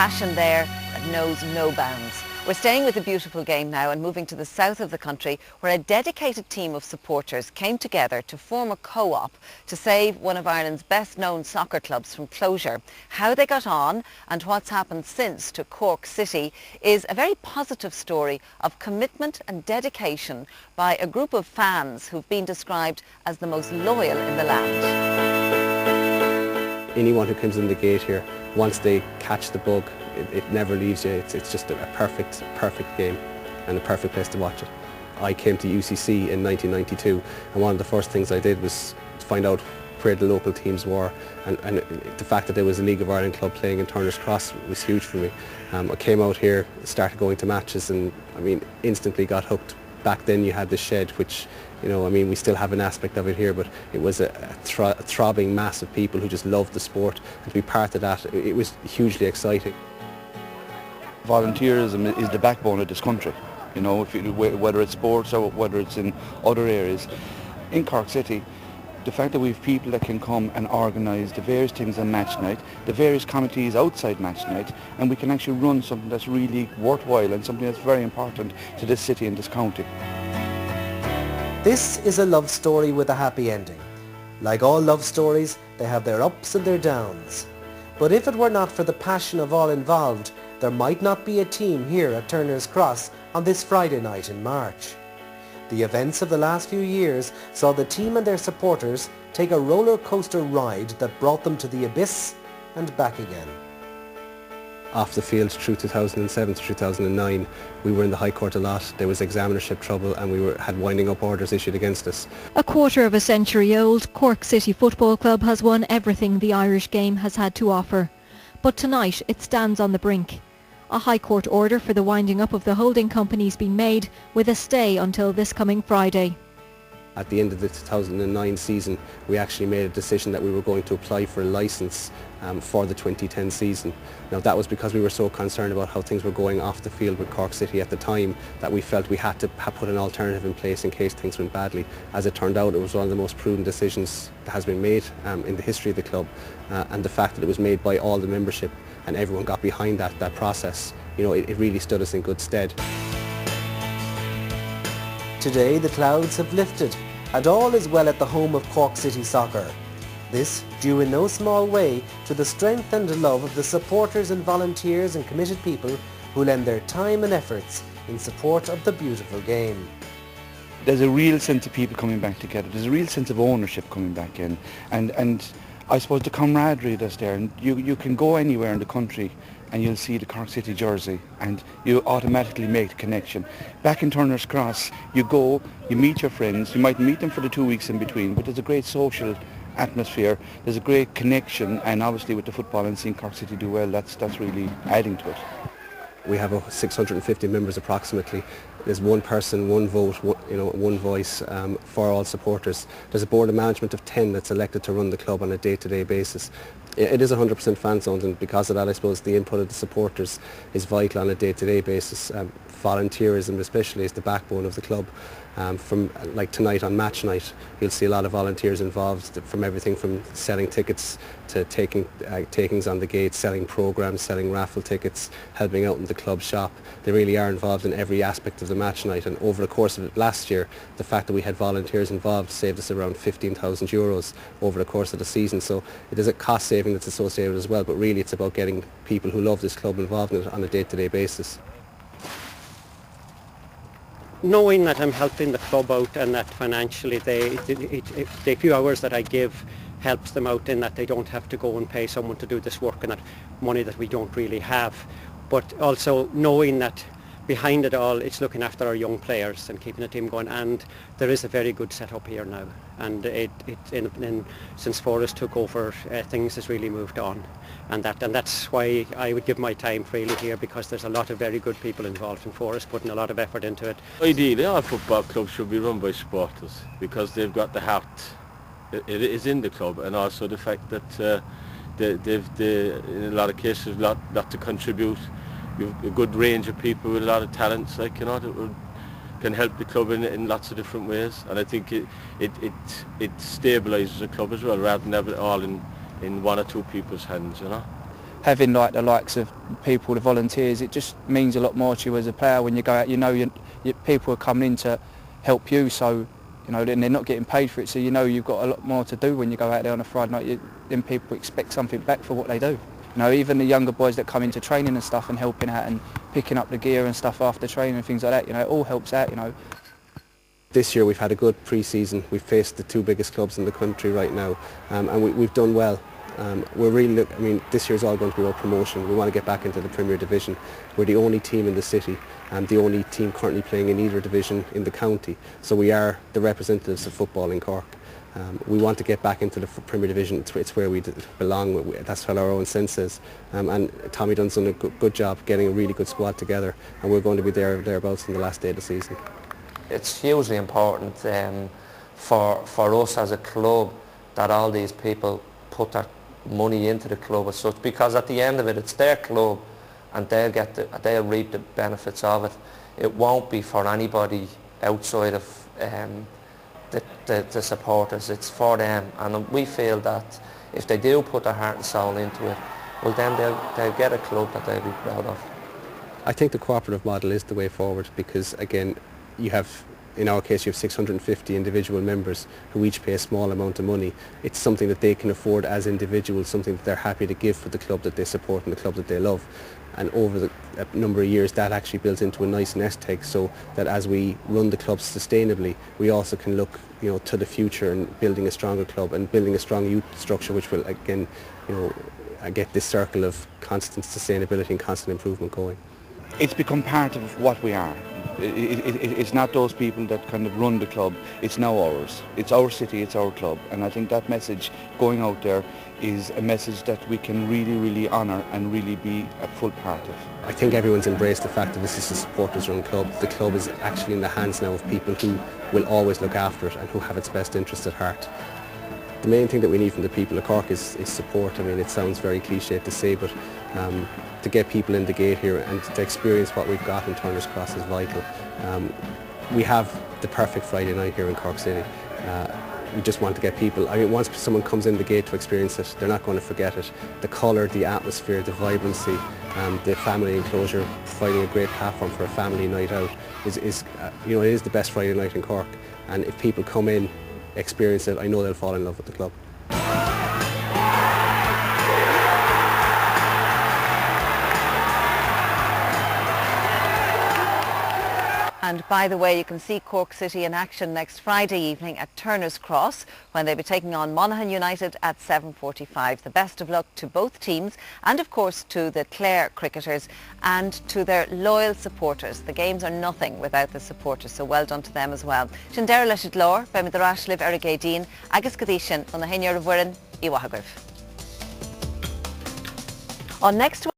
passion there that knows no bounds. We're staying with the beautiful game now and moving to the south of the country, where a dedicated team of supporters came together to form a co-op to save one of Ireland's best known soccer clubs from closure. How they got on and what's happened since to Cork City is a very positive story of commitment and dedication by a group of fans who've been described as the most loyal in the land. Anyone who comes in the gate here, once they catch the bug, it never leaves you. It's just a perfect game and a perfect place to watch it. I came to UCC in 1992, and one of the first things I did was to find out where the local teams were, and the fact that there was a League of Ireland club playing in Turner's Cross was huge for me. I came out here, started going to matches, and I mean, instantly got hooked. Back then you had the shed, which, you know, I mean, we still have an aspect of it here, but it was a throbbing mass of people who just loved the sport, and to be part of that, it was hugely exciting. Volunteerism is the backbone of this country, you know, whether it's sports or whether it's in other areas. In Cork City, the fact that we have people that can come and organise the various things on match night, the various committees outside match night, and we can actually run something that's really worthwhile and something that's very important to this city and this county. This is a love story with a happy ending. Like all love stories, they have their ups and their downs. But if it were not for the passion of all involved, there might not be a team here at Turner's Cross on this Friday night in March. The events of the last few years saw the team and their supporters take a roller coaster ride that brought them to the abyss and back again. Off the field through 2007 to 2009, we were in the High Court a lot. There was examinership trouble, and we had winding up orders issued against us. A quarter of a century old, Cork City Football Club has won everything the Irish game has had to offer. But tonight it stands on the brink. A High Court order for the winding up of the holding company's been made, with a stay until this coming Friday. At the end of the 2009 season, we actually made a decision that we were going to apply for a licence for the 2010 season. Now, that was because we were so concerned about how things were going off the field with Cork City at the time that we felt we had to put an alternative in place in case things went badly. As it turned out, it was one of the most prudent decisions that has been made in the history of the club, and the fact that it was made by all the membership and everyone got behind that process, you know, it really stood us in good stead. Today the clouds have lifted and all is well at the home of Cork City Soccer. This due in no small way to the strength and love of the supporters and volunteers and committed people who lend their time and efforts in support of the beautiful game. There's a real sense of people coming back together. There's a real sense of ownership coming back in, and I suppose the camaraderie that's there. And you can go anywhere in the country and you'll see the Cork City jersey and you automatically make the connection. Back in Turner's Cross, you go, you meet your friends, you might meet them for the 2 weeks in between, but there's a great social atmosphere, there's a great connection, and obviously with the football and seeing Cork City do well, that's really adding to it. We have 650 members approximately. There's one person, one vote, one voice for all supporters. There's a board of management of 10 that's elected to run the club on a day-to-day basis. It is 100% fan-owned, and because of that, I suppose the input of the supporters is vital on a day-to-day basis. Volunteerism especially is the backbone of the club. From like tonight on match night, you'll see a lot of volunteers involved, from everything from selling tickets to takings on the gate, selling programs, selling raffle tickets, helping out in the club shop. They really are involved in every aspect of the match night, and over the course of it last year, the fact that we had volunteers involved saved us around €15,000 over the course of the season. So it is a cost saving that's associated as well, but really it's about getting people who love this club involved in it on a day-to-day basis. Knowing that I'm helping the club out and that financially the few hours that I give helps them out in that they don't have to go and pay someone to do this work, and that money that we don't really have. But also knowing that behind it all, it's looking after our young players and keeping the team going, and there is a very good setup here now, and since Forrest took over, things has really moved on, and that's why I would give my time freely here, because there's a lot of very good people involved in Forrest, putting a lot of effort into it. Ideally, all football clubs should be run by supporters, because they've got the heart. It is in the club, and also the fact that they've in a lot of cases lot to contribute. You've a good range of people with a lot of talents, like, you know, that can help the club in lots of different ways, and I think it stabilises the club as well, rather than have it all in one or two people's hands, you know. having like the likes of people, the volunteers, it just means a lot more to you as a player when you go out. You know, people are coming in to help you, so you know, then they're not getting paid for it, so you know you've got a lot more to do when you go out there on a Friday night. Then people expect something back for what they do. You know, even the younger boys that come into training and stuff and helping out and picking up the gear and stuff after training and things like that, you know, it all helps out, you know. This year we've had a good pre-season. We've faced the two biggest clubs in the country right now, and we've done well. We're really, I mean, this year's all going to be about promotion. We want to get back into the Premier Division. We're the only team in the city and the only team currently playing in either division in the county. So we are the representatives of football in Cork. We want to get back into the Premier Division. It's where we belong. That's what our own sense is. And Tommy Dunn's done a good job getting a really good squad together, and we're going to be thereabouts in the last day of the season. It's hugely important for us as a club that all these people put their money into the club as such, because at the end of it, it's their club and they'll reap the benefits of it. It won't be for anybody outside of the supporters. It's for them, and we feel that if they do put their heart and soul into it, well then they'll get a club that they'll be proud of. I think the cooperative model is the way forward, because again, you have, in our case, you have 650 individual members who each pay a small amount of money. It's something that they can afford as individuals, something that they're happy to give for the club that they support and the club that they love. And over a number of years, that actually builds into a nice nest egg, so that as we run the club sustainably, we also can look, you know, to the future and building a stronger club and building a strong youth structure, which will again, you know, get this circle of constant sustainability and constant improvement going. It's become part of what we are. It's not those people that kind of run the club, it's now ours. It's our city, it's our club, and I think that message going out there is a message that we can really, really honour and really be a full part of. I think everyone's embraced the fact that this is a supporters-run club. The club is actually in the hands now of people who will always look after it and who have its best interest at heart. The main thing that we need from the people of Cork is support. I mean, it sounds very cliched to say, but to get people in the gate here and to experience what we've got in Turner's Cross is vital. We have the perfect Friday night here in Cork City. We just want to get people, I mean, once someone comes in the gate to experience it, they're not going to forget it. The colour, the atmosphere, the vibrancy, the family enclosure, providing a great platform for a family night out is you know, it is the best Friday night in Cork. And if people come in, experience it, I know they'll fall in love with the club. And by the way, you can see Cork City in action next Friday evening at Turner's Cross when they'll be taking on Monaghan United at 7:45. The best of luck to both teams and of course to the Clare cricketers and to their loyal supporters. The games are nothing without the supporters, so well done to them as well. Shindera leis lor, be me darás liv ar a gédín, agus gadíshin on the Heinear of Wirren, Iwahagriv. On next